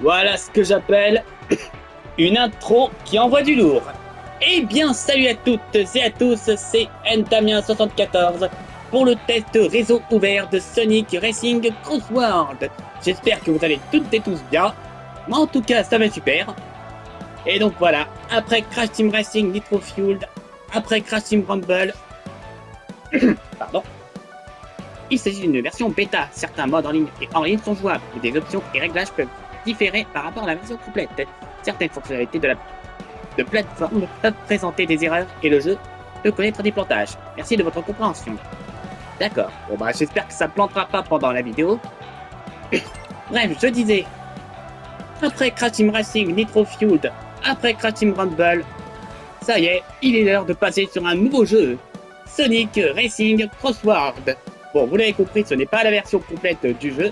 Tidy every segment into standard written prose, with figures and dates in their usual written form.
Voilà ce que j'appelle une intro qui envoie du lourd. Eh bien, salut à toutes et à tous, c'est Ntamien74 pour le test réseau ouvert de Sonic Racing Crossworld. J'espère que vous allez toutes et tous bien. Moi, en tout cas, ça va super. Et donc voilà, après Crash Team Racing Nitro Fueled, après Crash Team Rumble, pardon, il s'agit d'une version bêta. Certains modes en ligne et hors ligne sont jouables, mais des options et réglages peuvent différer par rapport à la version complète. Certaines fonctionnalités de plateforme peuvent présenter des erreurs et le jeu peut connaître des plantages. Merci de votre compréhension. D'accord, bon bah j'espère que ça plantera pas pendant la vidéo. Bref, je disais, après Crash Team Racing Nitro Fueled, après Crash Team Rumble, ça y est, il est l'heure de passer sur un nouveau jeu, Sonic Racing Crossworld. Bon, vous l'avez compris, ce n'est pas la version complète du jeu,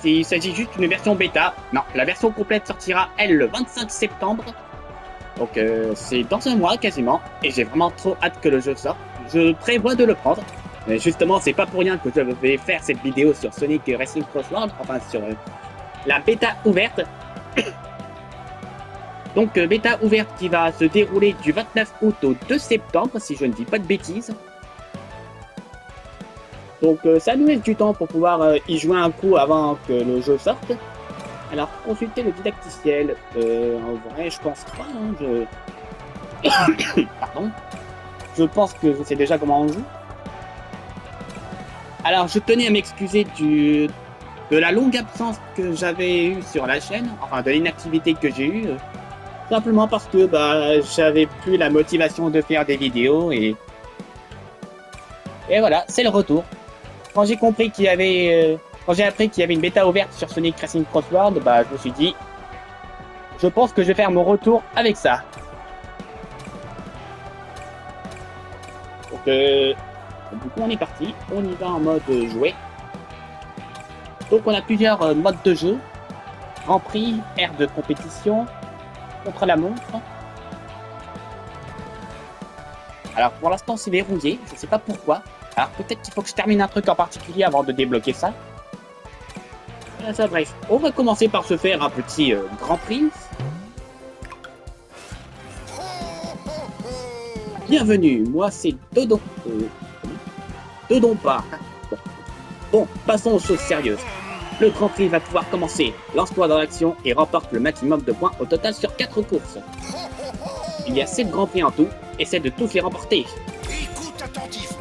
il s'agit juste d'une version bêta. Non, la version complète sortira, elle, le 25 septembre. Donc c'est dans un mois quasiment, et j'ai vraiment trop hâte que le jeu sorte. Je prévois de le prendre. Mais justement, c'est pas pour rien que je vais faire cette vidéo sur Sonic Racing Crossworld, enfin sur la bêta ouverte. Donc bêta ouverte qui va se dérouler du 29 août au 2 septembre, si je ne dis pas de bêtises. Donc ça nous laisse du temps pour pouvoir y jouer un coup avant que le jeu sorte. Alors consultez le didacticiel. En vrai, je pense pas. Pardon. Je pense que je sais déjà comment on joue. Alors je tenais à m'excuser de la longue absence que j'avais eue sur la chaîne, enfin de l'inactivité que j'ai eue. Simplement parce que j'avais plus la motivation de faire des vidéos et voilà, c'est le retour. Quand j'ai compris qu'il y avait, quand j'ai appris qu'il y avait une bêta ouverte sur Sonic Racing Crossworld, je me suis dit, je pense que je vais faire mon retour avec ça. Donc, du coup, on est parti. On y va en mode jouet. Donc, on a plusieurs modes de jeu. Grand Prix, aire de compétition, contre la montre. Alors, pour l'instant, c'est verrouillé. Je ne sais pas pourquoi. Alors peut-être qu'il faut que je termine un truc en particulier avant de débloquer ça. Bref, on va commencer par se faire un petit Grand Prix. Bienvenue, moi c'est Dodon. Dodon pas. Bon, passons aux choses sérieuses. Le Grand Prix va pouvoir commencer. Lance-toi dans l'action et remporte le maximum de points au total sur 4 courses. Il y a 7 Grands Prix en tout, essaie de tous les remporter.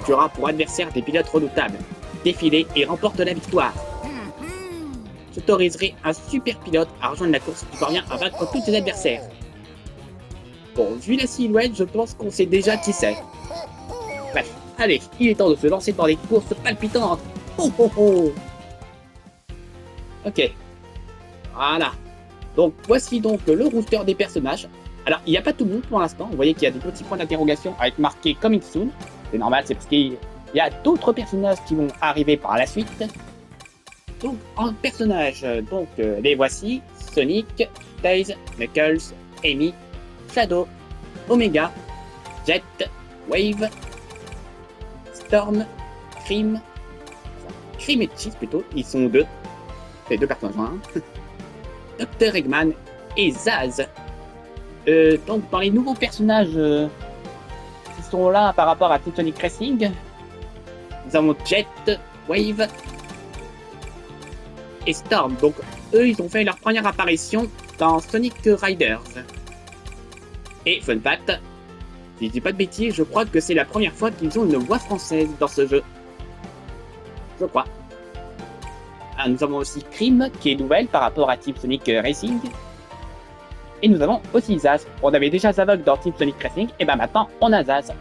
Tu auras pour adversaire des pilotes redoutables. Défile et remporte la victoire. J'autoriserai un super pilote à rejoindre la course si tu parviens à vaincre tous tes adversaires. Bon, vu la silhouette, je pense qu'on sait déjà qui c'est. Bref, allez, il est temps de se lancer dans les courses palpitantes. Oh oh oh. Ok. Voilà. Donc, voici donc le roster des personnages. Alors, il n'y a pas tout le monde pour l'instant. Vous voyez qu'il y a des petits points d'interrogation avec marqué Coming Soon. C'est normal, c'est parce qu'il y a d'autres personnages qui vont arriver par la suite. Donc, en personnages, les voici. Sonic, Tails, Knuckles, Amy, Shadow, Omega, Jet, Wave, Storm, Cream et Cheese plutôt, ils sont deux. C'est deux personnages, hein. Dr. Eggman et Zaz. Donc, dans les nouveaux personnages qui sont là par rapport à Team Sonic Racing, nous avons Jet, Wave et Storm. Donc, eux, ils ont fait leur première apparition dans Sonic Riders. Et fun fact, si je dis pas de bêtises, je crois que c'est la première fois qu'ils ont une voix française dans ce jeu. Je crois. Ah, nous avons aussi Cream, qui est nouvelle par rapport à Team Sonic Racing. Et nous avons aussi Zaz. On avait déjà Zavok dans Team Sonic Racing, et maintenant on a Zaz.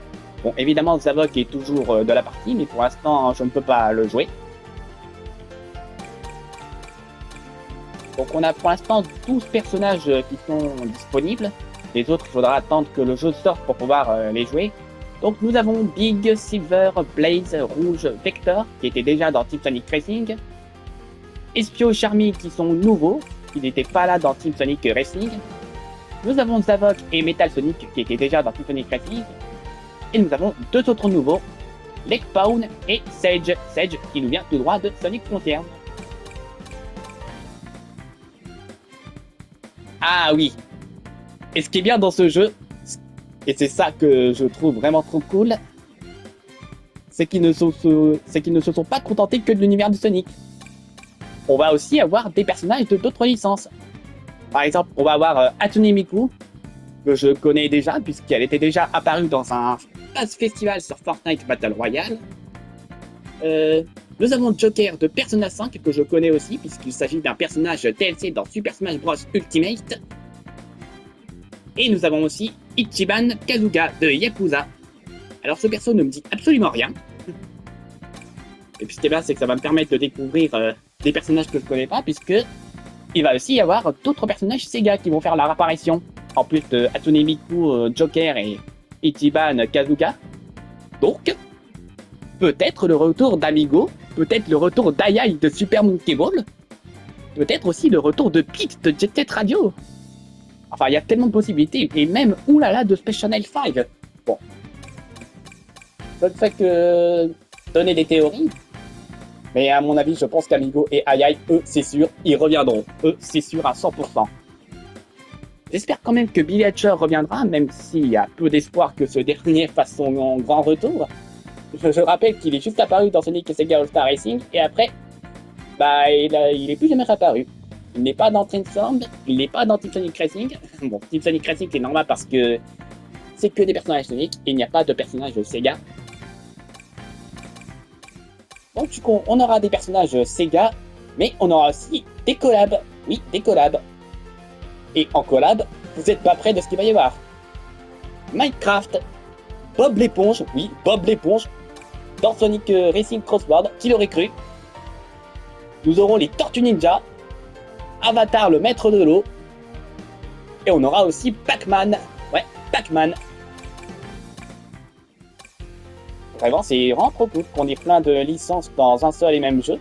Bon, évidemment, Zavok est toujours de la partie, mais pour l'instant, je ne peux pas le jouer. Donc on a pour l'instant 12 personnages qui sont disponibles. Les autres, il faudra attendre que le jeu sorte pour pouvoir les jouer. Donc nous avons Big, Silver, Blaze, Rouge, Vector, qui étaient déjà dans Team Sonic Racing. Espio et Charmy qui sont nouveaux, qui n'étaient pas là dans Team Sonic Racing. Nous avons Zavok et Metal Sonic qui étaient déjà dans Team Sonic Racing. Et nous avons deux autres nouveaux, Lake Pawn et Sage. Sage qui nous vient tout droit de Sonic Frontiers. Ah oui. Et ce qui est bien dans ce jeu, et c'est ça que je trouve vraiment trop cool, c'est qu'ils ne se sont pas contentés que de l'univers de Sonic. On va aussi avoir des personnages de d'autres licences. Par exemple, on va avoir Hatsune Miku, que je connais déjà, puisqu'elle était déjà apparue dans un festival sur Fortnite Battle Royale. Nous avons Joker de Persona 5, que je connais aussi, puisqu'il s'agit d'un personnage DLC dans Super Smash Bros Ultimate. Et nous avons aussi Ichiban Kazuga de Yakuza. Alors ce perso ne me dit absolument rien. Et puis ce qui est bien, c'est que ça va me permettre de découvrir des personnages que je connais pas, puisque il va aussi y avoir d'autres personnages Sega qui vont faire leur apparition. En plus de Hatsune Miku, Joker et Ichiban Kazuga. Donc, peut-être le retour d'Amigo, peut-être le retour d'Ayai de Super Monkey Ball, peut-être aussi le retour de Pete de Jet Set Radio. Enfin, il y a tellement de possibilités, et même oulala de Space Channel 5. Bon. Je ne fais que donner des théories, mais à mon avis, je pense qu'Amigo et Ayai, eux, c'est sûr, ils reviendront. Eux, c'est sûr à 100%. J'espère quand même que Billy Hatcher reviendra, même s'il y a peu d'espoir que ce dernier fasse son grand retour. Je rappelle qu'il est juste apparu dans Sonic et Sega All-Star Racing, et après, bah, il est plus jamais apparu. Il n'est pas dans Transform, il n'est pas dans Team Sonic Racing. Bon, Team Sonic Racing c'est normal parce que c'est que des personnages Sonic, et il n'y a pas de personnages Sega. Donc du coup, on aura des personnages Sega, mais on aura aussi des collabs. Oui, des collabs. Et en collab, vous n'êtes pas près de ce qu'il va y avoir. Minecraft, Bob l'éponge, oui, Bob l'éponge, dans Sonic Racing Crossword, qui l'aurait cru. Nous aurons les Tortues Ninja, Avatar le maître de l'eau, et on aura aussi Pac-Man. Ouais, Pac-Man. Vraiment, c'est vraiment trop cool qu'on ait plein de licences dans un seul et même jeu.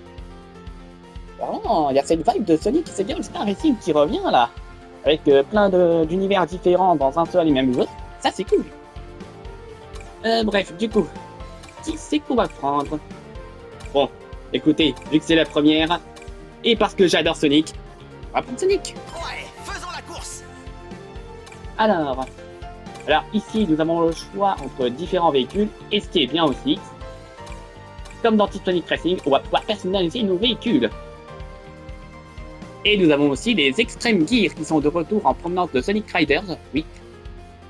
Vraiment, il y a cette vibe de Sonic et Sega All-Star Racing qui revient là. Avec plein d'univers différents dans un seul et même jeu. Ça, c'est cool. Bref, du coup, qui c'est qu'on va prendre? Bon, écoutez, vu que c'est la première, et parce que j'adore Sonic, on va prendre Sonic. Ouais, faisons la course. Alors ici, nous avons le choix entre différents véhicules, et ce qui est bien aussi, comme dans Sonic Racing, on va pouvoir personnaliser nos véhicules. Et nous avons aussi les Extreme Gear qui sont de retour en provenance de Sonic Riders, oui.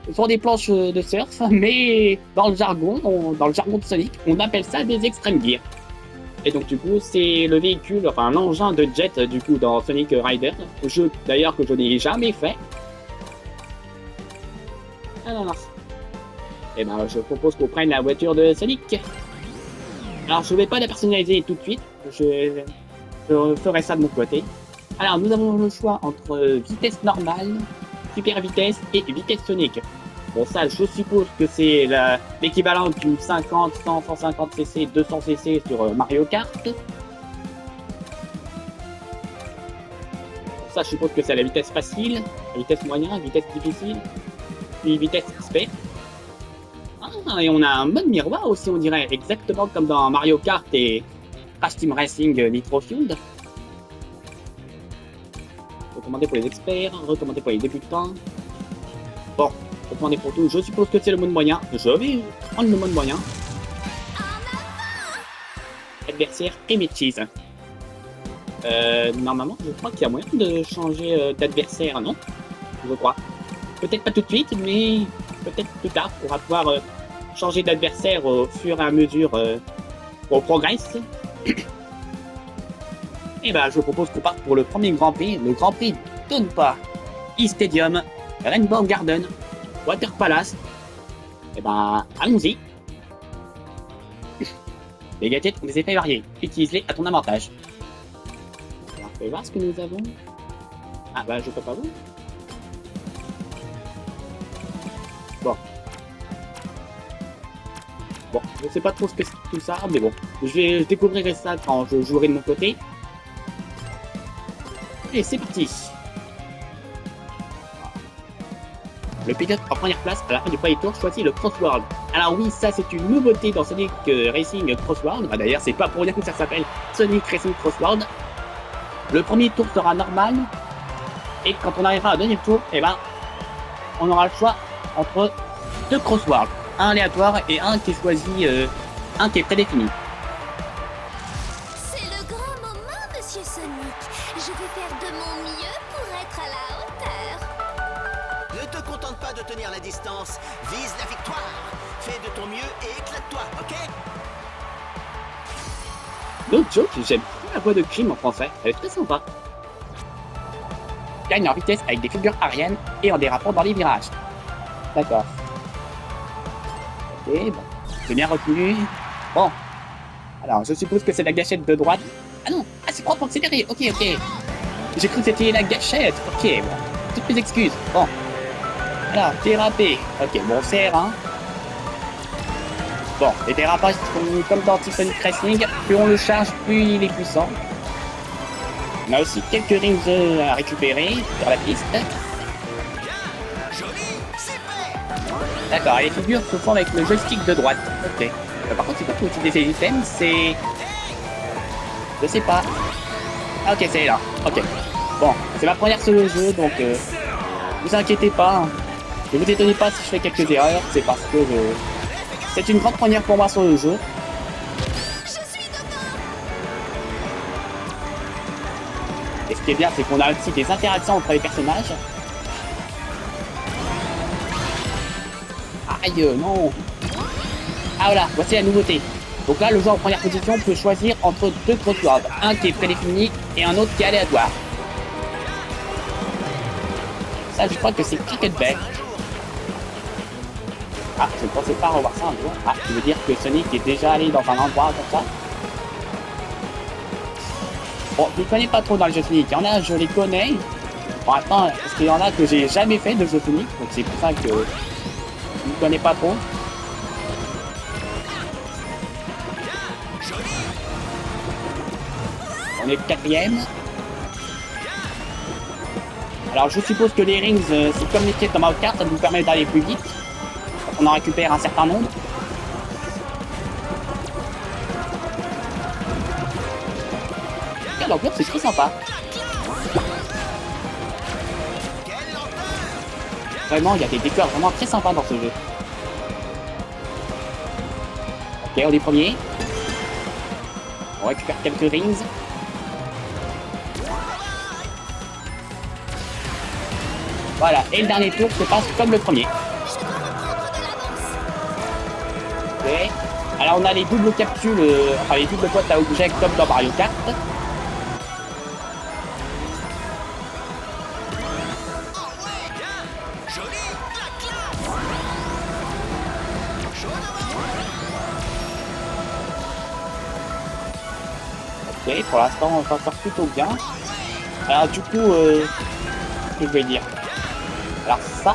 Ce sont des planches de surf, mais dans le jargon de Sonic, on appelle ça des Extreme Gear. Et donc du coup, c'est le véhicule, enfin l'engin de jet du coup dans Sonic Riders, jeu d'ailleurs que je n'ai jamais fait. Alors, et ben je propose qu'on prenne la voiture de Sonic. Alors je vais pas la personnaliser tout de suite, je ferai ça de mon côté. Alors nous avons le choix entre vitesse normale, super vitesse et vitesse Sonic. Bon ça je suppose que c'est l'équivalent du 50, 100, 150 cc, 200 cc sur Mario Kart. Bon, ça je suppose que c'est la vitesse facile, la vitesse moyenne, vitesse difficile, puis vitesse expert. Ah, et on a un mode miroir aussi on dirait, exactement comme dans Mario Kart et Crash Team Racing Nitro Fueled. Recommandé pour les experts, recommandé pour les débutants. Bon, recommandé pour tout, je suppose que c'est le mode moyen. Je vais prendre le mode moyen. Adversaire et Mechies. Normalement, je crois qu'il y a moyen de changer d'adversaire, non? Je crois. Peut-être pas tout de suite, mais peut-être plus tard. On va pouvoir changer d'adversaire au fur et à mesure qu'on progresse. Et bah, je propose qu'on parte pour le premier Grand Prix, le Grand Prix Tonpa, E-Stadium, Rainbow Garden, Water Palace. Et bah, allons-y. Les gadgets ont des effets variés, utilise-les à ton avantage. Alors, je vais voir ce que nous avons. Ah bah, je peux pas voir. Bon, je sais pas trop ce que c'est tout ça, mais bon, je découvrirai ça quand je jouerai de mon côté. Et c'est parti. Le pilote en première place à la fin du premier tour choisit le Crossworld. Alors oui, ça c'est une nouveauté dans Sonic Racing Crossworld. Bah, d'ailleurs, c'est pas pour rien que ça s'appelle Sonic Racing Crossworld. Le premier tour sera normal. Et quand on arrivera au deuxième tour, eh ben, on aura le choix entre deux crosswords, un aléatoire et un qui est choisi, un qui est prédéfini. C'est le grand moment, Monsieur Sonic. Je vais faire de mon mieux pour être à la hauteur. Ne te contente pas de tenir la distance, vise la victoire. Fais de ton mieux et éclate-toi, ok? L'autre joke, j'aime beaucoup la voix de Crime en français, elle est très sympa. Gagne en vitesse avec des figures aériennes et en dérapant dans les virages. D'accord. Ok, bon. J'ai bien retenu. Bon. Alors, je suppose que c'est la gâchette de droite. Ah non, ah c'est propre pour accélérer, ok. J'ai cru que c'était la gâchette, ok, bon. Toutes mes excuses, bon. Alors, dérapé. Ok, bon, c'est R1. Bon, les dérapages sont comme dans Sonic Racing, plus on le charge, plus il est puissant. On a aussi quelques rings à récupérer sur la piste. D'accord, et les figures se font avec le joystick de droite. Ok. Par contre, c'est pas pour utiliser les items, c'est... Je sais pas. Ah, ok, c'est là. Ok. Bon, c'est ma première sur le jeu, donc vous inquiétez pas. Hein. Ne vous étonnez pas si je fais quelques erreurs, c'est parce que c'est une grande première pour moi sur le jeu. Et ce qui est bien, c'est qu'on a aussi des interactions entre les personnages. Aïe, non. Ah voilà, voici la nouveauté. Donc là, le joueur en première position peut choisir entre deux crosswords. Un qui est prédéfini et un autre qui est aléatoire. Ça, je crois que c'est Cricket Bay. Ah, je ne pensais pas revoir ça un jour. Ah, tu veux dire que Sonic est déjà allé dans un endroit comme ça? Bon, je ne connais pas trop dans le jeu Sonic. Il y en a, je les connais. Pour l'instant, parce qu'il y en a que j'ai jamais fait de jeu Sonic. Donc c'est pour ça que je ne connais pas trop. On est le quatrième. Alors je suppose que les rings, c'est comme les pièces dans Mario Kart, ça nous permet d'aller plus vite. On en récupère un certain nombre. L'ambiance c'est très sympa. Vraiment, il y a des décors vraiment très sympas dans ce jeu. Ok, on est premier. On récupère quelques rings. Voilà, et le dernier tour se passe comme le premier. Ok. Alors on a les doubles capsules, enfin les doubles boîtes à objets comme dans Mario Kart. Ok, pour l'instant on s'en sort plutôt bien. Alors du coup, ce que je vais dire. Alors ça.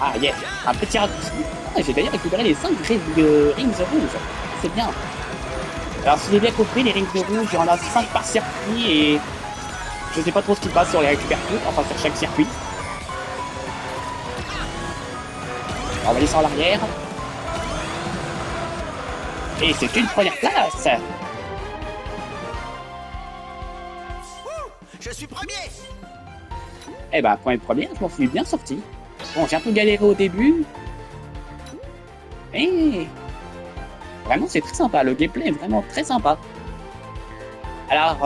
Ah yes, un petit raccourci. Ah, j'ai d'ailleurs récupéré les 5 rings rouges. C'est bien. Alors si j'ai bien compris, les rings rouges, il y en a 5 par circuit et je sais pas trop ce qui passe sur les récupère toutes, enfin sur chaque circuit. Alors, on va laisser en l'arrière. Et c'est une première place. Je suis premier. Eh ben, première, je m'en suis bien sorti. Bon, j'ai un peu galéré au début. Et vraiment, c'est très sympa. Le gameplay est vraiment très sympa. Alors,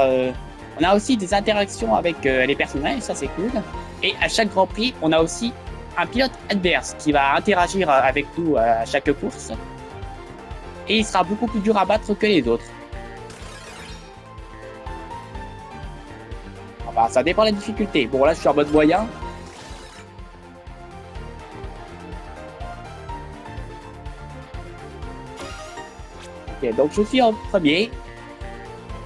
on a aussi des interactions avec les personnages, ça c'est cool. Et à chaque Grand Prix, on a aussi un pilote adverse qui va interagir avec nous à chaque course. Et il sera beaucoup plus dur à battre que les autres. Enfin, ça dépend de la difficulté. Bon, là, je suis en mode moyen. Ok, donc je suis en premier.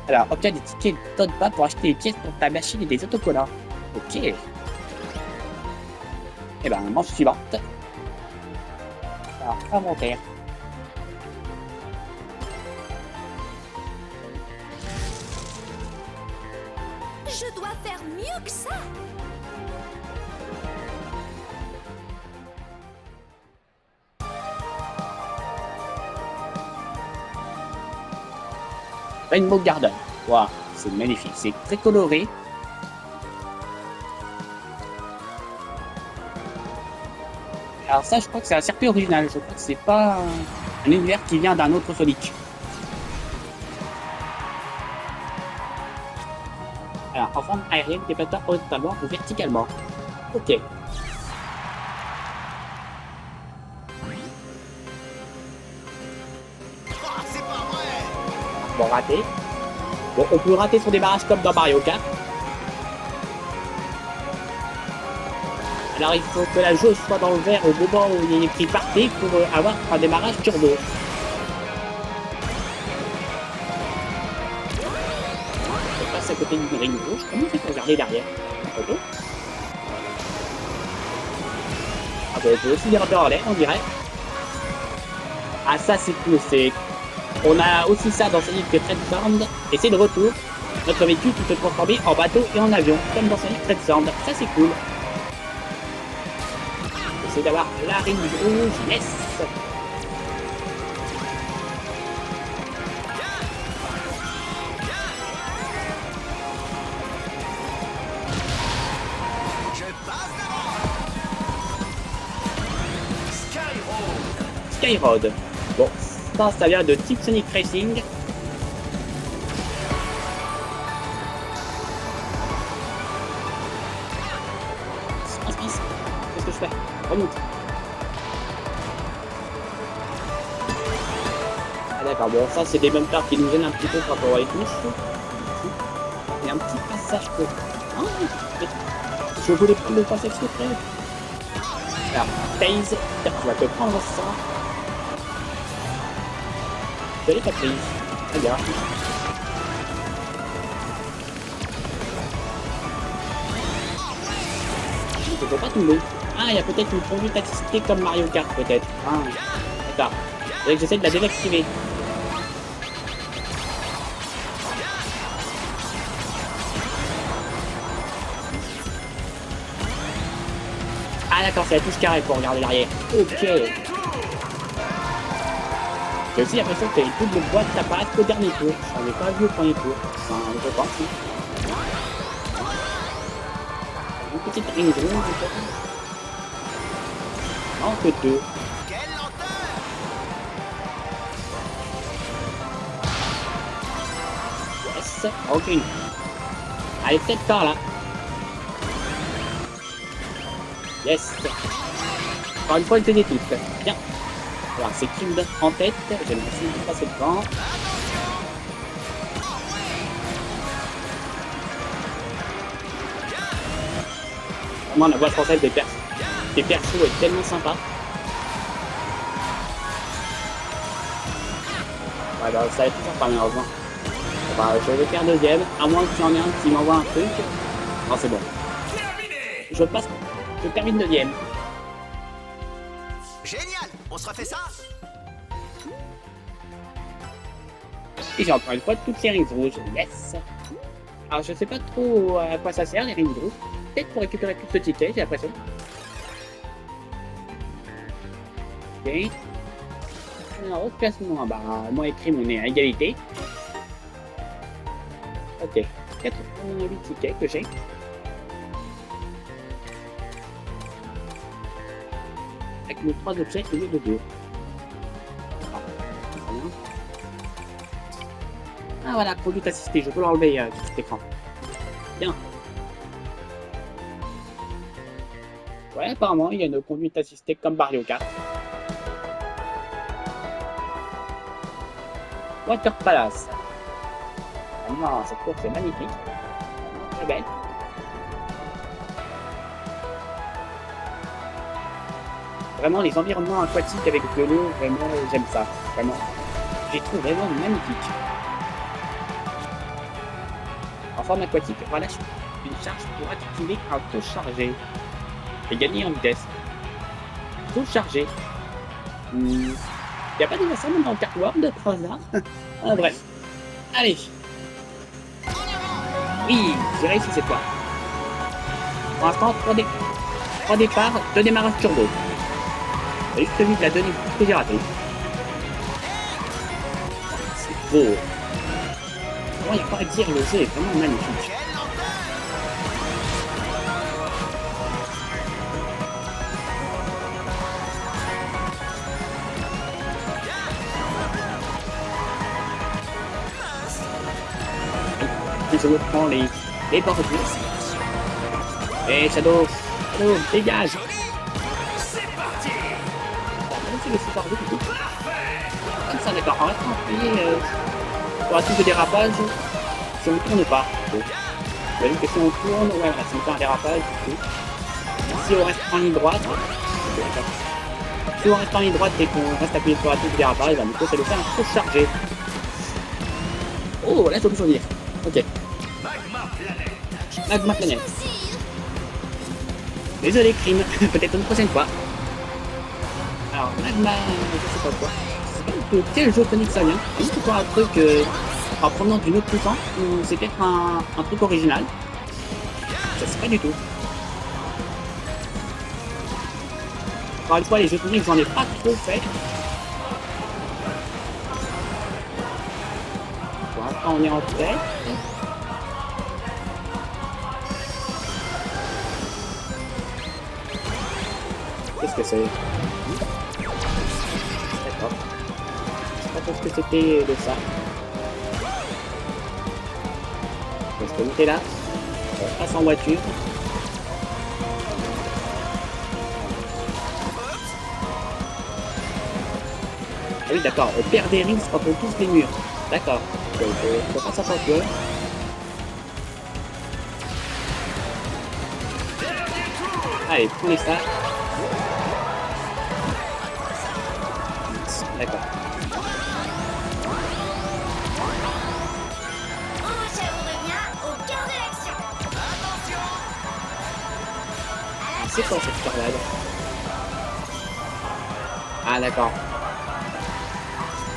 Alors, obtiens des tickets de tonne pas pour acheter des pièces pour ta machine et des autocollants. Ok. Et ben, manche suivante. Alors, inventaire. Je dois faire mieux que ça. Rainbow Garden. Waouh, c'est magnifique. C'est très coloré. Alors ça, je crois que c'est un circuit original. Je crois que c'est pas un univers qui vient d'un autre Sonic. Alors, en forme aérienne, des plateformes horizontalement ou verticalement. Ok. Oh, c'est pas vrai. Bon, raté. Bon, on peut rater son démarrage comme dans Mario Kart. Alors, il faut que la jauge soit dans le vert au moment où il est écrit parti pour avoir un démarrage turbo. Je passe à côté d'une ring rouge. Comment on fait pour regarder derrière la photo? Ah bah, on peut aussi grimper en l'air, on dirait. Ah, ça, c'est cool. On a aussi ça dans Sonic Transformed. Et c'est de retour. Notre véhicule qui peut se transformer en bateau et en avion, comme dans Sonic Transformed. Ça, c'est cool. C'est d'avoir la ring rouge, yes! Je passe devant. Skyroad. Bon, ça vient de Team Sonic Racing. Qu'est-ce que je fais? Remonte. Ah d'accord, bon ça c'est des bumpers qui nous gênent un petit peu quand on voit les touches. Il y a un petit passage que... Ah, je voulais prendre le passage secret. Alors, Taze, tu vas te prendre ça. Je l'ai pas prise. Très bien. Je ne peux pas tomber. Ah, il y a peut-être une conduite assistée comme Mario Kart, peut-être. Ah, d'accord. Faudrait que j'essaie de la désactiver. Ah d'accord, c'est la touche carré pour regarder l'arrière. Ok. J'ai aussi l'impression que les doubles boîtes apparaissent au dernier tour. J'en ai pas vu au premier tour. Enfin, je pense, si. Une petite ring rouge, non, que deux. Quelle lenteur. Yes, ok. Allez, peut-être par là. Yes. Encore une fois, une tenue toute. Bien. Alors, c'est Kingdom en tête. Je vais essayer de passer devant. Vraiment, la voix française des persos est tellement sympa. Ouais, bah, ça va être tout sympa, malheureusement. Bah, je vais faire deuxième, à moins que tu en aies un qui m'envoie un truc. Non, c'est bon. Je passe, je termine deuxième. Génial. On se refait ça. Et j'ai encore une fois toutes les rings rouges. Yes. Alors, je sais pas trop à quoi ça sert, les rings rouges. Peut-être pour récupérer plus de tickets, j'ai l'impression. Ok. Alors, au classement, bah, moi et Crime, on est à égalité. Ok. 88 tickets que j'ai. Avec nos 3 objets au lieu de 2. Ah voilà, conduite assistée, je peux l'enlever sur cet écran. Bien. Ouais, apparemment, il y a une conduite assistée comme Mario Kart. Water Palace. Vraiment, cette course est magnifique. Vraiment très belle. Vraiment, les environnements aquatiques avec de l'eau, vraiment, j'aime ça. Vraiment. Je les trouve vraiment magnifiques. En forme aquatique, relâche une charge pour activer un taux chargé et gagner en vitesse. Taux chargé. Il n'y a pas déjà ça dans le Kart World par hasard? Ah, bref. Allez. Oui, j'ai réussi cette fois. Pour l'instant, 3 départs, 2 démarrages turbo. J'ai juste vu de la donner que j'ai raté. C'est beau. Il n'y a pas à dire, le jeu est vraiment magnifique. je reprends les bordures. Et Shadow, dégage. C'est le super du coup. Comme ça, d'accord. On va appuyer pour un truc de dérapage. Si on ne tourne pas. Vous voyez que si on tourne, ouais, voilà, si on fait un dérapage, du coup. Si on reste en ligne droite, si on reste en ligne droite et qu'on reste appuyé sur la touche de dérapage, bah, du coup, ça nous fait un peu chargé. Oh, là, je peux choisir. Ok. Magma Planète. Désolé, Crime. Peut-être une prochaine fois. Alors, Magma, je sais pas quoi. Je sais pas de quel jeu Sonic ça vient. Juste pour un truc en provenant d'une autre puissance, ou c'est peut-être un truc original. Je sais pas du tout. Encore une fois, les jeux Sonic, j'en ai pas trop fait. Pour l'instant, on est en tête. Qu'est-ce que c'est? D'accord. Je sais pas trop ce que c'était de ça. On va se monter là. On passe en voiture. Ah oui, d'accord. On perd des rings quand on touche les murs. D'accord. Donc, faut pas s'attention. Allez, prenez ça. D'accord. Je vous reviens au cœur de l'action. C'est quoi cette tornade? Ah d'accord.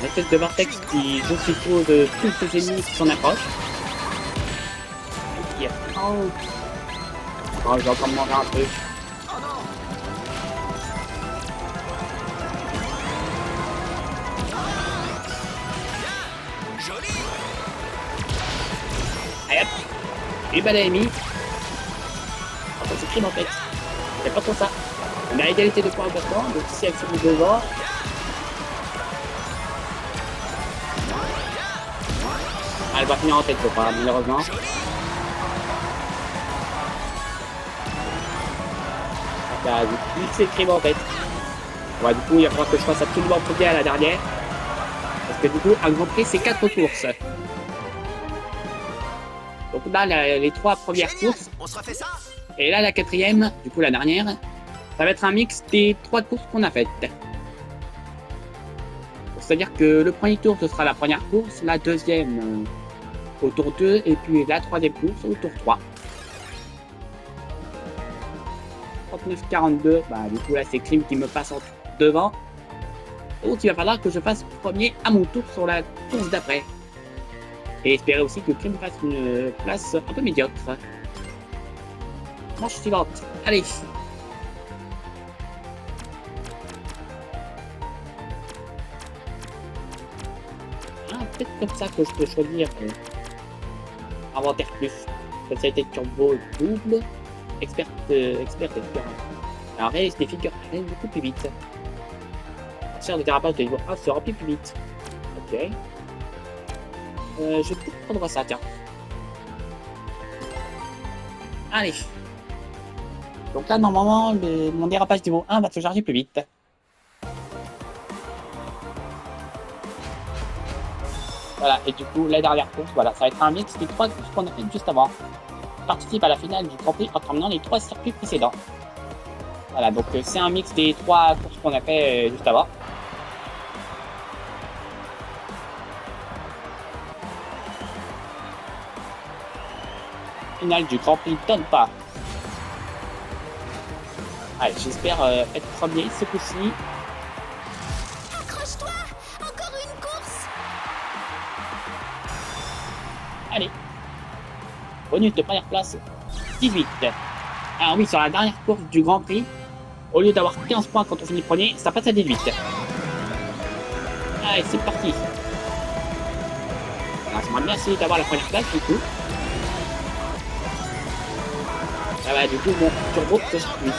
Une espèce de vortex qui, je suppose, touche les ennemis qui s'en approchent. Oh, je vais encore manger un truc. Allez hop. Et bah l'ami. Enfin, c'est crime en fait. C'est pas trop ça. On a égalité de points maintenant, donc si elle finit devant. Ah, elle va finir en tête, je crois, malheureusement. Bah, du coup, c'est crime en fait. Ouais, du coup, il va falloir que je fasse absolument premier à la dernière. Parce que du coup, un Grand Prix, c'est 4 courses. Donc là, les 3 premières courses. On se refait ça? Et là, la 4e, du coup la dernière, ça va être un mix des 3 courses qu'on a faites. C'est-à-dire que le premier tour, ce sera la première course, la deuxième au tour 2, et puis la troisième course au tour 3. 39-42, bah du coup là c'est Klim qui me passe en devant. Donc il va falloir que je fasse premier à mon tour sur la course d'après. Et espérer aussi que Klim fasse une place un peu médiocre. Manche suivante. Allez. Ah, peut-être comme ça que je peux choisir inventaire plus. Spécialité turbo double. Expert des figures. Alors réalise des figures beaucoup plus vite. La chaire de dérapage de niveau 1 se remplit plus vite. Ok. Je vais peut-être prendre ça, tiens. Allez. Donc là, normalement, mon dérapage niveau 1 va se charger plus vite. Voilà, et du coup, la dernière course, voilà, ça va être un mix des 3 courses qu'on a fait juste avant. Participe à la finale du Grand Prix en terminant les 3 circuits précédents. Voilà, donc c'est un mix des 3 courses qu'on a fait juste avant. Finale du Grand Prix Tonpa. Allez, j'espère être premier ce coup-ci. Accroche-toi! Encore une course! Allez. Bonus de première place, 18. Alors oui, sur la dernière course du Grand Prix, au lieu d'avoir 15 points quand on finit premier, ça passe à 18. Allez, c'est parti. Alors, j'aimerais bien essayer d'avoir la première place du coup. Ah bah du coup, mon turbo se circuit.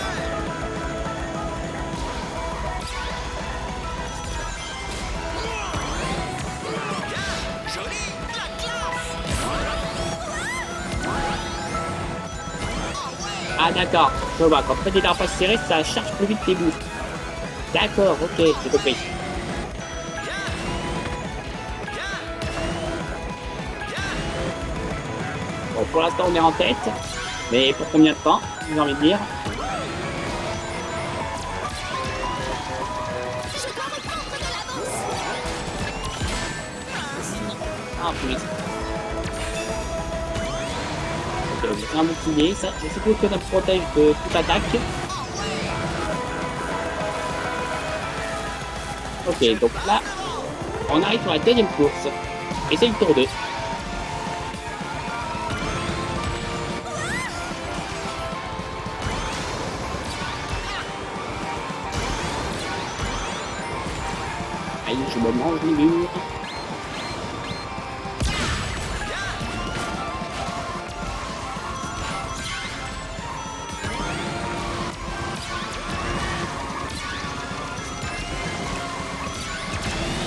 Ah d'accord, je vois, quand tu fais des darapages serrés, ça charge plus vite tes boosts. D'accord, ok, j'ai compris. Bon, pour l'instant on est en tête, mais pour combien de temps, j'ai envie de dire. Je dois reprendre de l'avance. Ah, punaise. Ok, j'ai un bouclier, ça, je suppose que ça me protège de toute attaque. Ok, donc là, on arrive sur la deuxième course. Et c'est le tour 2. Aïe, je me mange les murs.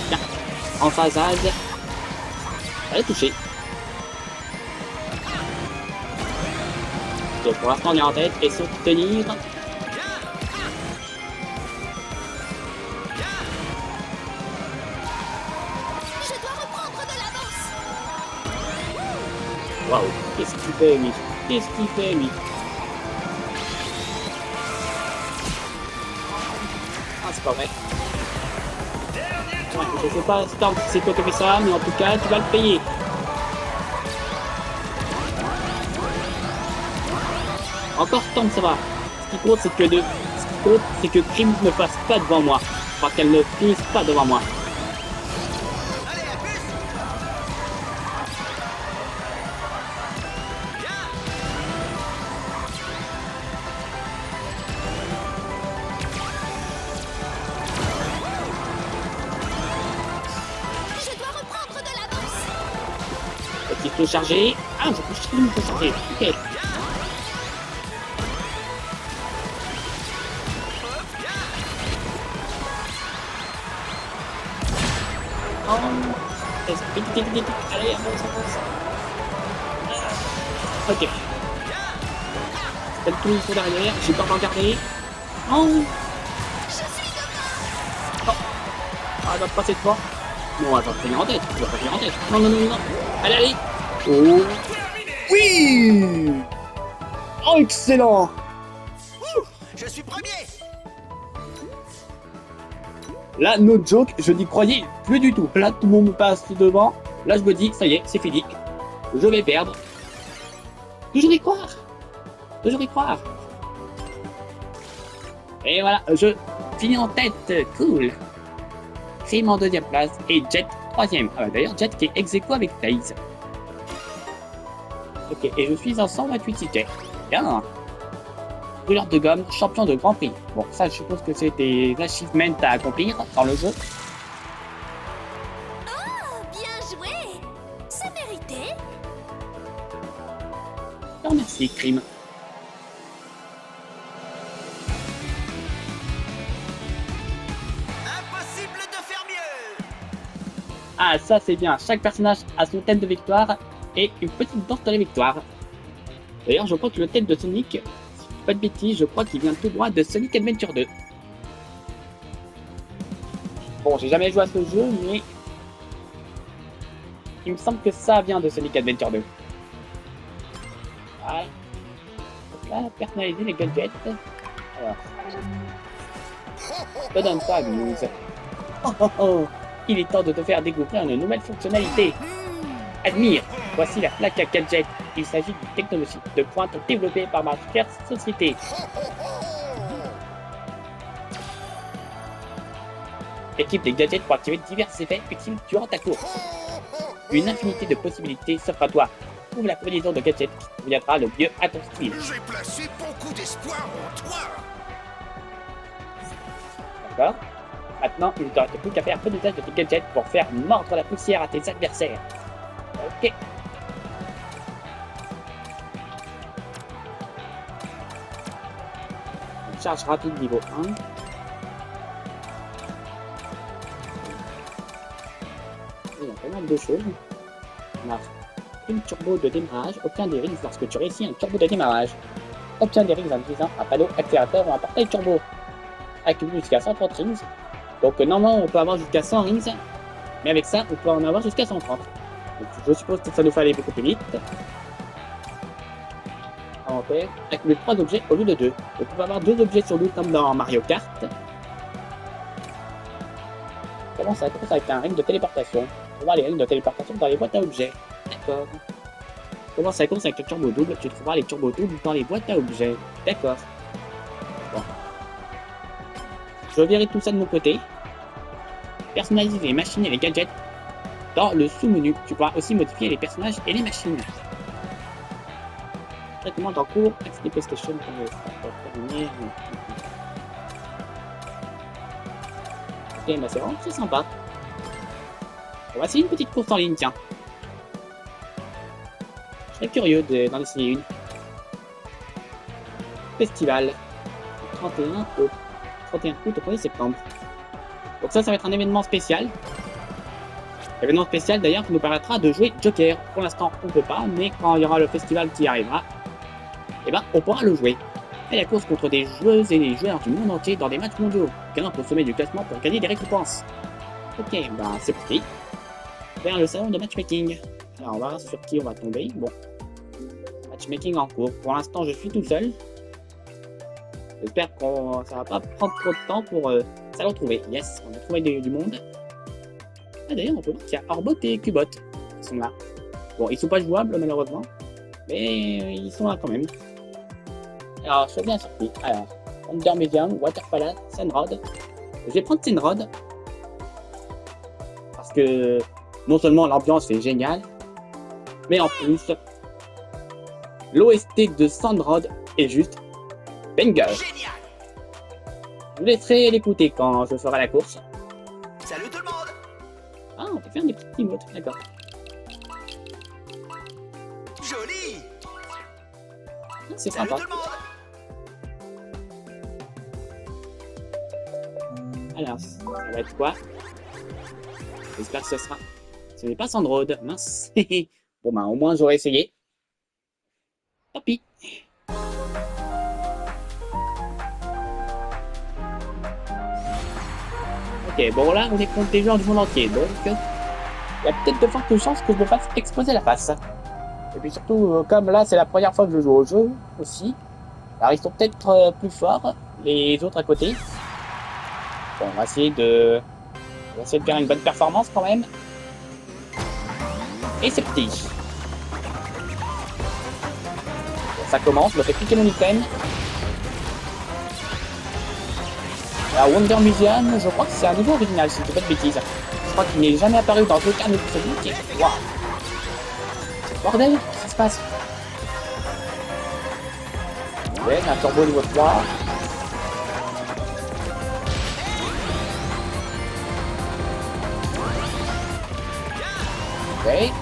Tiens, en phasage. Elle est touchée. Ok, pour l'instant on est en tête et soutenir. Je dois reprendre de l'avance. Waouh, qu'est-ce qu'il fait lui? Qu'est-ce qu'il fait lui? Ah, c'est pas vrai. Ouais, je sais pas Storm si c'est toi qui fais ça, mais en tout cas, tu vas le payer. Encore Storm, ça va. Ce qui compte, c'est que Krim ne passe pas devant moi. Enfin, qu'elle ne finisse pas devant moi. Allez, à plus. Je dois reprendre de l'avance. Petit feu chargé. Ah, je peux Krim peut charger. Ok. Oh, vite, vite, vite. Allez, avance, avance. Ok. Peut-être tout le tour derrière. J'ai pas regardé. Oh, Je suis devant. ah, elle va passer devant. Non, elle va finir en tête. Elle va pas finir en tête. Non, non, non, non. Allez, allez. Oh. Oui. Oh, excellent. Je suis premier. Là, no joke, je n'y croyais plus du tout. Là, tout le monde me passe devant. Là, je me dis, ça y est, c'est fini. Je vais perdre. Toujours y croire. Toujours y croire. Et voilà, je finis en tête. Cool. Krim en deuxième place et Jet troisième. Ah, d'ailleurs, Jet qui est ex-aequo avec FaZe. Ok, et je suis en 128 tickets. Bien. Brûleur de gomme, champion de Grand Prix. Bon, ça, je suppose que c'est des achievements à accomplir dans le jeu. Oh, bien joué. C'est mérité. Je te remercie, Krim. Impossible de faire mieux. Ah, ça c'est bien. Chaque personnage a son thème de victoire et une petite danse de la victoire. D'ailleurs, je crois que le thème de Sonic, si je dis pas de bêtises, je crois qu'il vient tout droit de Sonic Adventure 2. Bon, j'ai jamais joué à ce jeu, mais il me semble que ça vient de Sonic Adventure 2. Voilà. Donc là, personnaliser les gadgets. Alors. Je te donne ça, News. Oh, oh, oh. Il est temps de te faire découvrir une nouvelle fonctionnalité. Admire, voici la plaque à gadget. Il s'agit d'une technologie de pointe développée par ma chère société. Équipe des gadgets pour activer divers effets utiles durant ta course. Une infinité de possibilités s'offre à toi. Trouve la combinaison de gadgets qui conviendra le mieux à ton style. J'ai placé beaucoup d'espoir en toi. D'accord? Maintenant, il ne te reste plus qu'à faire un peu d'usage de tes gadgets pour faire mordre la poussière à tes adversaires. Ok. Une charge rapide niveau 1. Il y a pas mal de choses. On a une turbo de démarrage, aucun des risques lorsque tu réussis un turbo de démarrage. obtient des rings en utilisant un panneau accélérateur ou un portail turbo. Accumule jusqu'à 130 rings. Donc normalement on peut avoir jusqu'à 100 rings, mais avec ça on peut en avoir jusqu'à 130. Donc je suppose que ça nous fait aller beaucoup plus vite. Inventaire, accumuler 3 objets au lieu de 2. Donc on peut avoir 2 objets sur nous comme dans Mario Kart. Commence avec un ring de téléportation. On va voir les rings de téléportation dans les boîtes à objets. D'accord. Commence avec le turbo double. Tu trouveras les turbo doubles dans les boîtes à objets. D'accord. Bon. Je verrai tout ça de mon côté. Personnaliser les machines et les gadgets. Dans le sous-menu, tu pourras aussi modifier les personnages et les machines. Traitement en cours, accès PlayStation pour terminer. Ok, bah c'est vraiment très sympa. On va essayer une petite course en ligne, tiens. Je serais curieux d'en essayer une. Festival. Du 31 au 31 août au 1er septembre. Donc ça va être un événement spécial. Événement spécial d'ailleurs qui nous permettra de jouer Joker. Pour l'instant on ne peut pas, mais quand il y aura le festival qui arrivera, eh ben on pourra le jouer. Et la course contre des joueuses et des joueurs du monde entier dans des matchs mondiaux. Grimpe au sommet du classement pour gagner des récompenses. Ok, ben c'est parti. Vers le salon de matchmaking. Alors on va voir sur qui on va tomber. Bon. Matchmaking en cours. Pour l'instant je suis tout seul. J'espère que ça va pas prendre trop de temps pour ça le retrouver. Yes, on a trouvé du monde. Ah d'ailleurs on peut voir qu'il y a Orbot et Cubot qui sont là. Bon, ils sont pas jouables malheureusement. Mais ils sont là quand même. Alors, je suis bien surpris. Alors, Under Medium, Water Palace, Senrod. Je vais prendre Senrod. Parce que non seulement l'ambiance est géniale, mais en plus, l'OST de Senrod est juste banger. Génial. Je vous laisserai l'écouter quand je ferai la course. Salut tout le monde. Ah, on peut faire des petites emotes, d'accord. Joli. C'est Salut sympa. tout le monde. Alors, ça va être quoi? J'espère que ce sera. Ce n'est pas Sandrode, mince. Bon, bah, au moins, j'aurais essayé. Tant pis. Ok, bon, là, on est contre des joueurs du monde entier, donc il y a peut-être de fortes chances que je me fasse exploser la face. Et puis surtout, comme là, c'est la première fois que je joue au jeu aussi, alors ils sont peut-être plus forts, les autres à côté. Bon, on va essayer de faire une bonne performance quand même. Et c'est parti. Bon, ça commence, je me fais cliquer mon item. Alors Wonder Museum, je crois que c'est un niveau original, si je ne dis pas de bêtises. Je crois qu'il n'est jamais apparu dans aucun épisode. Waouh. Bordel, qu'est-ce qui se passe? Ouais, j'ai un turbo niveau 3. Ok.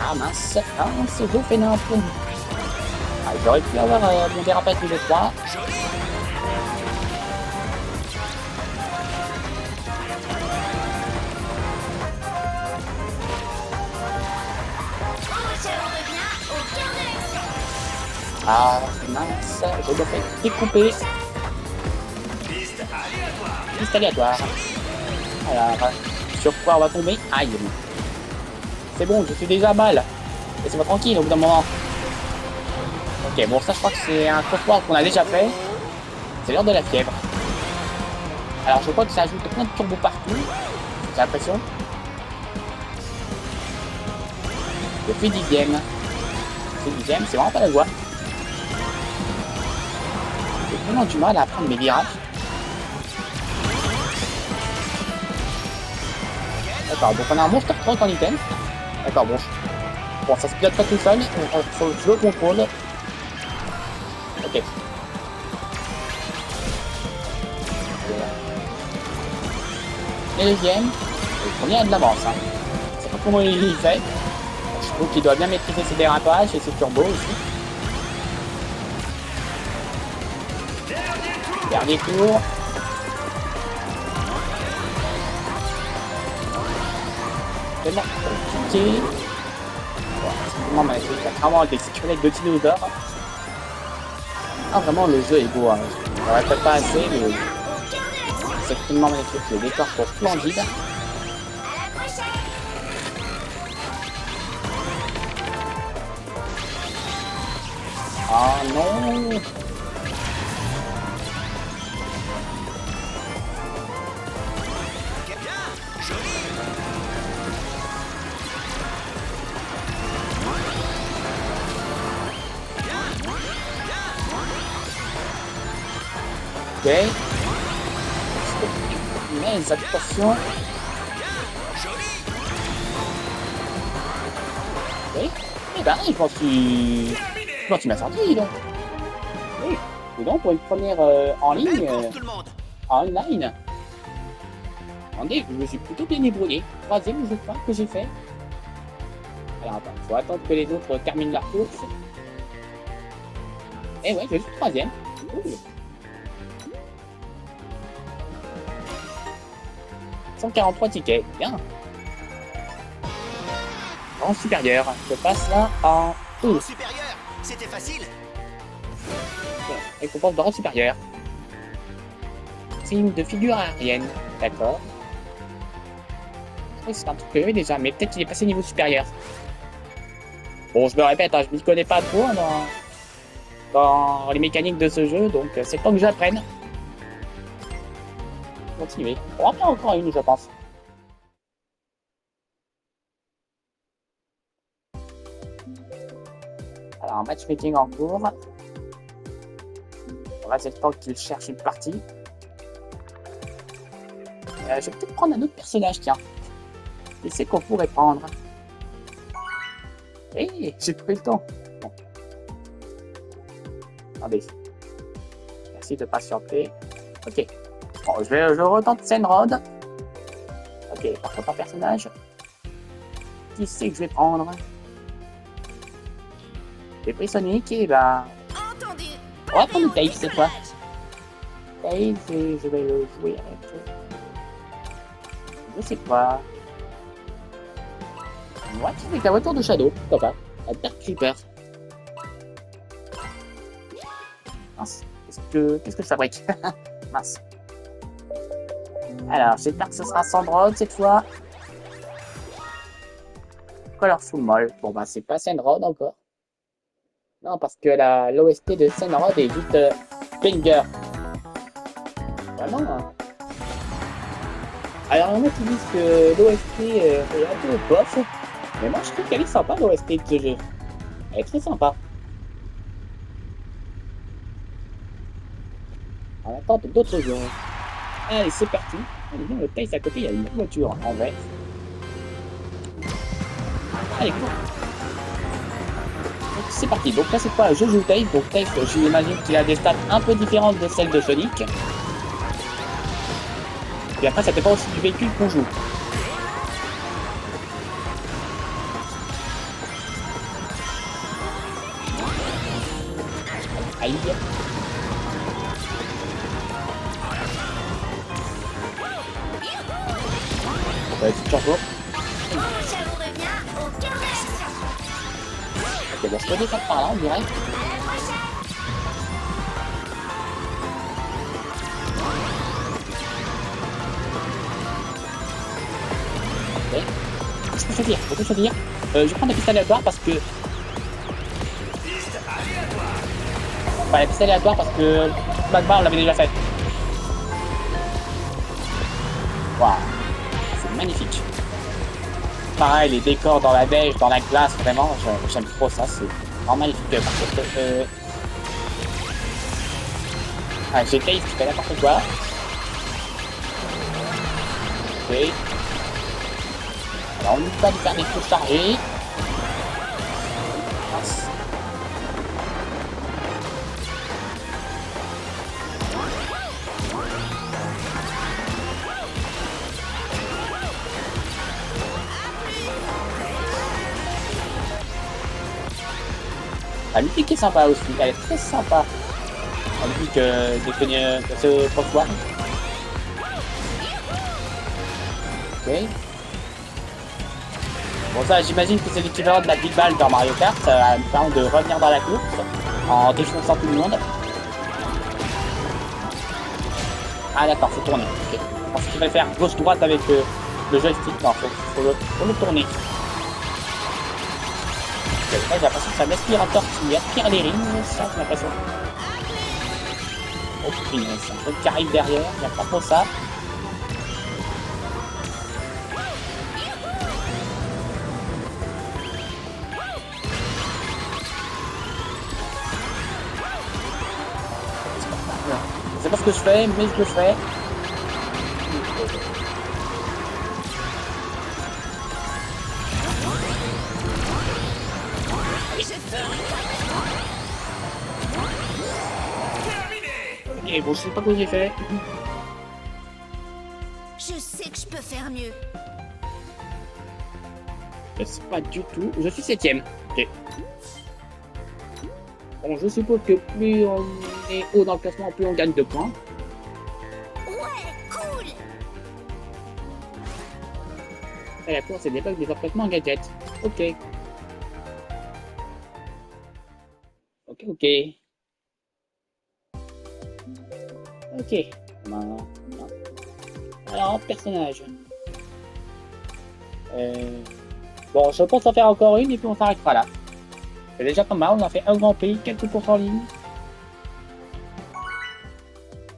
Ah mince, je fais n'importe quoi. Ah, j'aurais pu avoir mon dérapage niveau 3. Ah mince, je dois faire découper. Piste aléatoire. Alors, sur quoi on va tomber? Aïe. C'est bon, je suis déjà mal. Laissez-moi tranquille au bout d'un moment. Ok, bon ça je crois que c'est un cauchemar qu'on a déjà fait. C'est l'heure de la fièvre. Alors je crois que ça ajoute plein de turbos partout. J'ai l'impression. Je fais 10ème. Je fais 10ème, c'est vraiment pas la joie. J'ai vraiment du mal à prendre mes virages. D'accord, donc on a un Monster Truck en item. D'accord, bon. Bon, ça se pilote pas tout seul. Je le contrôle. Ok. Et le deuxième. Le premier a de l'avance. Hein. Je sais pas comment il fait. Je trouve qu'il doit bien maîtriser ses dérapages et ses turbos aussi. Dernier tour. Tellement compliqué. Bon, simplement, il y a vraiment des squelettes de dinosaures. Ah, vraiment, le jeu est beau. Hein. Je ne répète pas assez, mais c'est extrêmement magnifique. Les décors sont splendides. Ah non! Ok. Mais attention. Ok. Eh ben, je m'en suis bien sorti, donc. Oui. Et donc, pour une première en ligne, en online, attendez, je me suis plutôt bien débrouillé. Troisième, je crois, que j'ai fait. Alors, attends, faut attendre que les autres terminent leur course. Et ouais, je suis troisième. Cool. 143 tickets, bien. En supérieur, je passe là en... En supérieur, c'était facile. Récompense de rang supérieur. Signe de figure aérienne, d'accord. C'est un truc que j'avais déjà, mais peut-être qu'il est passé niveau supérieur. Bon, je me répète, hein, je m'y connais pas trop dans les mécaniques de ce jeu, donc c'est le temps que j'apprenne. Continuer. On va en faire encore une, je pense. Alors, un matchmaking en cours. On va c'est le temps qu'il cherche une partie. Je vais peut-être prendre un autre personnage, tiens. Qui c'est qu'on pourrait prendre? Hé, j'ai pris le temps. Bon. Attendez. Merci de patienter. Ok. Bon, je retente Senrod. Ok, par contre, un personnage. Qui c'est que je vais prendre? J'ai pris Sonic et bah. Entendu. On va prendre Dave cette fois. Dave, je vais le jouer avec. Je sais pas. Ouais, c'est avec la voiture de Shadow, pourquoi pas. La Dark Creeper. Mince. Qu'est-ce que je fabrique? Mince. Alors, j'espère que ce sera Sandrod cette fois. Colorful Mall. Bon, bah, c'est pas Sandrod encore. Non, parce que l'OST de Sandrod est juste banger. Vraiment. Hein. Alors, il y en a qui disent que l'OST est un peu bof. Mais moi, je trouve qu'elle est sympa, l'OST de ce jeu. Elle est très sympa. En attente d'autres jeux. Allez, c'est parti. Le Tails à côté, il y a une voiture en vert. Allez, cours. Donc, c'est parti. Donc là, cette fois, je joue Tails. Donc Tails, j'imagine qu'il a des stats un peu différentes de celles de Sonic. Et après, ça dépend aussi du véhicule qu'on joue. Aïe. Petit turbo. Je vous reviens au cœur de l'action. Ok, bon, je peux descendre par là, on dirait. À la prochaine. Ok. Je peux choisir, je peux choisir. Je vais prendre la piste aléatoire parce que... Enfin, la piste aléatoire parce que... Magma, on l'avait déjà fait. Waouh. C'est magnifique. Pareil, les décors dans la neige, dans la glace, vraiment, j'aime trop ça, c'est vraiment magnifique. Par contre, ah, j'ai Tails qui fait n'importe quoi. Ok. Alors, on n'oublie pas de faire des coups chargés. Mince. La musique est sympa aussi, elle est très sympa. La musique de ce Frostborn. Ok. Bon ça j'imagine que c'est l'équivalent de la Big Ball dans Mario Kart, ça va nous permettre de revenir dans la course en défonçant tout le monde. Ah d'accord, faut tourner. Ok. Je pense qu'il fallait faire gauche-droite avec le joystick. Non, faut le tourner. Là, j'ai l'impression que c'est un aspirateur qui aspire les rings, ça, j'ai l'impression. Oh punaise, c'est un truc qui arrive derrière, j'aime pas trop ça. Je sais pas ce que je fais, mais je le fais. Ok, bon, je sais pas quoi j'ai fait. Je sais que je peux faire mieux. Je sais pas du tout. Je suis 7ème. Ok. Bon, je suppose que plus on est haut dans le classement, plus on gagne de points. Ouais, cool. Et la course, c'est débloque des empruntements en gadgets. Ok. Ok, ok. Ok. Non. Alors, personnage. Bon, je pense en faire encore une et puis on s'arrêtera là. C'est déjà pas mal, on a fait un grand prix, quelques courses en ligne.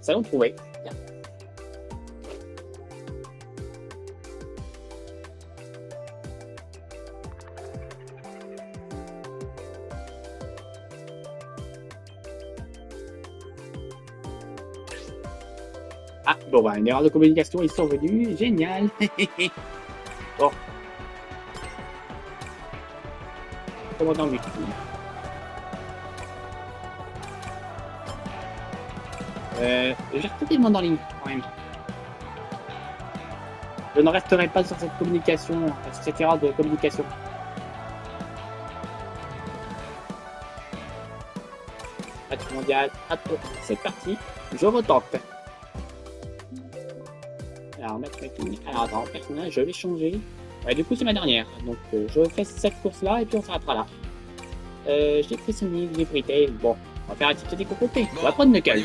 Ça nous trouvait. Bien. Ah, bon, bah, une erreur de communication est survenue. Génial. Bon. Commandant Wiki. J'ai retrouvé le monde en ligne, quand même. Je ne resterai pas sur cette communication, sur cette erreur de communication. Match mondial, attends, c'est parti. Je retente. Alors, mettre making. Alors, attends, personnage, je vais changer. Ouais, du coup, c'est ma dernière. Donc, je fais cette course-là et puis on s'arrêtera là. J'ai pris Sonic, j'ai pris Tail. Bon, on va faire un petit petit côté. On va prendre Knuckles.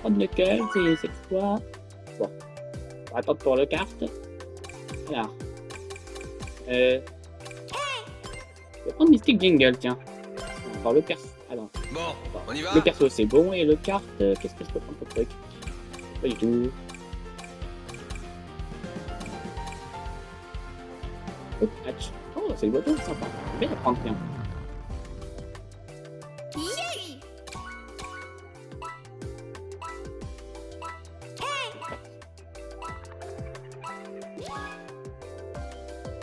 Prendre Knuckles et cette fois. Bon, on va attendre pour le carte. Alors. Je vais prendre Mystic Jingle, tiens. Attends, le perso. Alors. Bon, on y va. Le perso, c'est bon. Et le carte, qu'est-ce que je peux prendre pour truc? Pas du tout. Oh, hatch. Oh, c'est le botton, sympa. Je vais la prendre, tiens. Yay!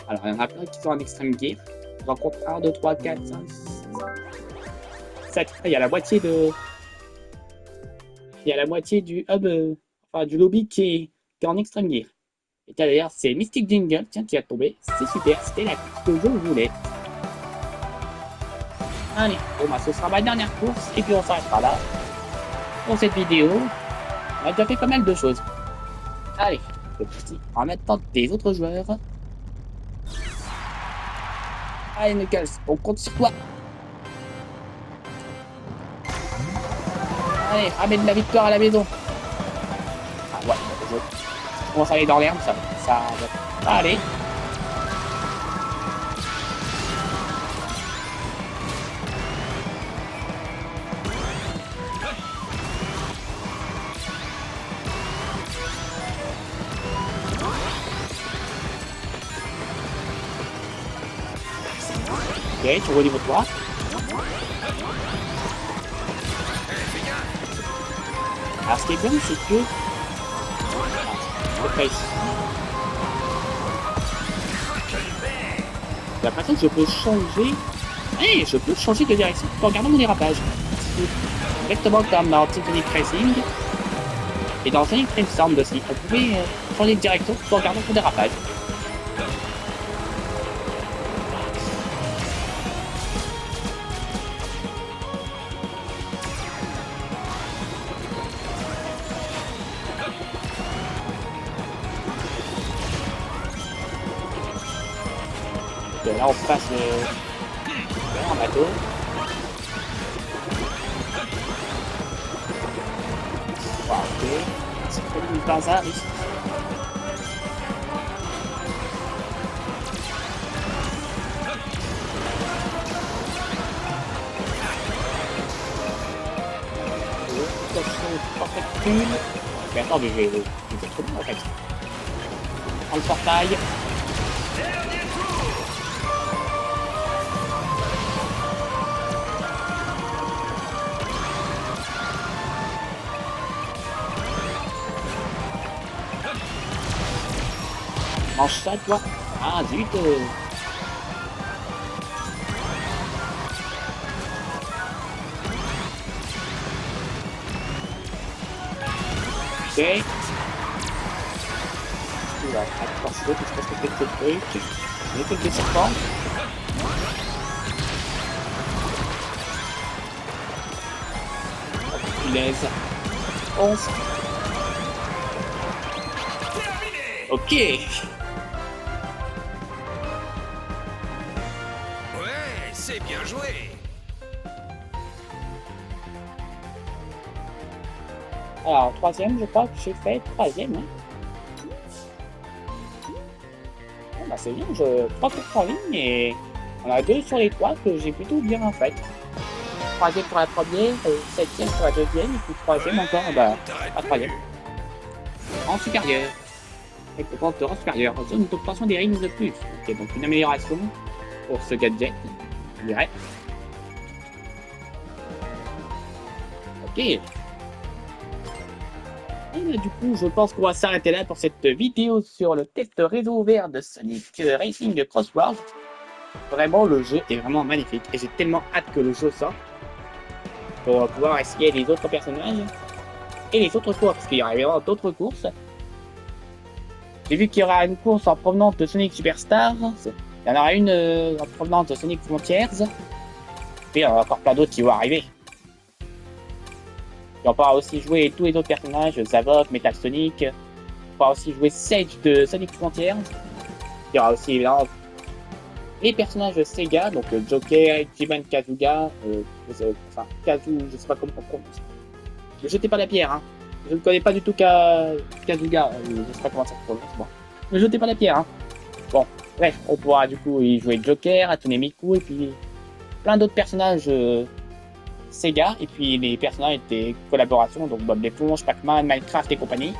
Alors, il y en a plein qui sont en extreme gear. J'en compte 1, 2, 3, 4, 5, 6, 7. Il y a la moitié de. Il y a la moitié du hub, enfin du lobby qui est en extreme gear. Et d'ailleurs, c'est Mystic Jingle, tiens, qui a tombé. C'est super, c'était la course que je voulais. Allez, bon bah ce sera ma dernière course, et puis on s'arrêtera là. Pour cette vidéo, on a déjà fait pas mal de choses. Allez, c'est parti. On va maintenant des autres joueurs. Allez Knuckles, on compte sur toi. Allez, ramène la victoire à la maison. Ah ouais, je commence à aller dans l'herbe, ça va. Allez. Ok, tu vois au niveau de toi. Alors ce qui est bien, c'est que... J'ai l'impression que je peux changer... Hey, je peux changer de direction en regardant mon dérapage. Exactement comme dans Symphonic Racing. Et dans Sonic Dream Sound aussi. On pouvait changer de direction en regardant son dérapage. Là, on passe un bateau. Ok. c'est du bazar ici. Mais attends, mais j'ai trop bien en fait. Prends le portail. Mange ça, toi. Ah, zut. Ok. Oula, attention, qu'est-ce que c'est que ce truc? On écoute des serpents. Oh, punaise. 11. Ok. Ouais, c'est bien joué. Alors, troisième, je crois que j'ai fait troisième. Hein. Bon, bah, c'est bien, je 3 pour 3 lignes et on a 2 sur les 3 que j'ai plutôt bien en fait. Troisième pour la première, septième pour la deuxième, et puis troisième encore, bah, la troisième. En supérieur. Et pour en supérieur, zone d'obtention des rings de plus. Ok, donc une amélioration pour ce gadget, je dirais. Ok. Et là, du coup, je pense qu'on va s'arrêter là pour cette vidéo sur le test réseau ouvert de Sonic Racing Cross World. Vraiment, le jeu est vraiment magnifique et j'ai tellement hâte que le jeu sorte pour pouvoir essayer les autres personnages et les autres courses, parce qu'il y aura évidemment d'autres courses. J'ai vu qu'il y aura une course en provenance de Sonic Superstars, il y en aura une en provenance de Sonic Frontiers, et il y en a encore plein d'autres qui vont arriver. Et on pourra aussi jouer tous les autres personnages, Zavok, Metal Sonic, on pourra aussi jouer Sage de Sonic Frontiers, il y aura aussi évidemment les personnages Sega, donc Joker, Jiban Kazuga, enfin Kazu, je sais pas comment on prononce. Ne jetez pas la pierre, hein. Je ne connais pas du tout Kazuga, je sais pas comment ça se prononce. Bon. Ne jetez pas la pierre, hein. Bon, bref, on pourra du coup y jouer Joker, Hatsune Miku, et puis plein d'autres personnages Sega, et puis les personnages des collaborations, donc Bob l'éponge, Pac-Man, Minecraft et compagnie.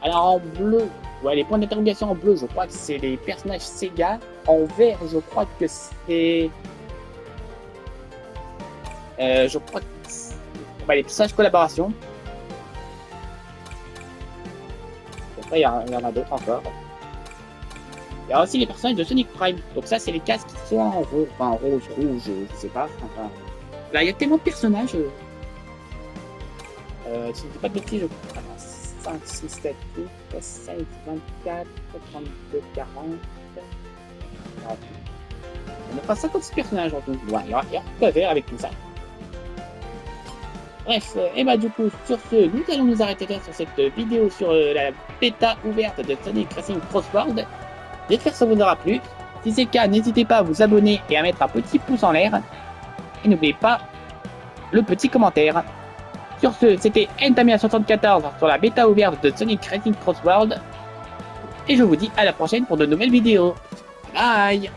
Alors en bleu, ouais, les points d'interrogation en bleu, je crois que c'est les personnages Sega. En vert, je crois que c'est... je crois que c'est... Bah, les personnages collaboration. Après, il y en a d'autres encore. Il y a aussi les personnages de Sonic Prime. Donc ça, c'est les casques qui sont en rose, enfin en rose, rouge, je sais pas. Enfin, là, il y a tellement de personnages. Si je ne dis pas de bêtises, je crois. 5, 6, 7, 8, 16, 24, 32, 40. On a pas 56 personnages en tout. Ouais, il y aura quoi faire avec tout ça. Bref, et bah du coup, sur ce, nous allons nous arrêter là sur cette vidéo sur la bêta ouverte de Sonic Racing Cross World. J'espère que ça vous aura plu. Si c'est le cas, n'hésitez pas à vous abonner et à mettre un petit pouce en l'air. Et n'oubliez pas le petit commentaire. Sur ce, c'était Entamia74 sur la bêta ouverte de Sonic Racing Cross World. Et je vous dis à la prochaine pour de nouvelles vidéos. Bye!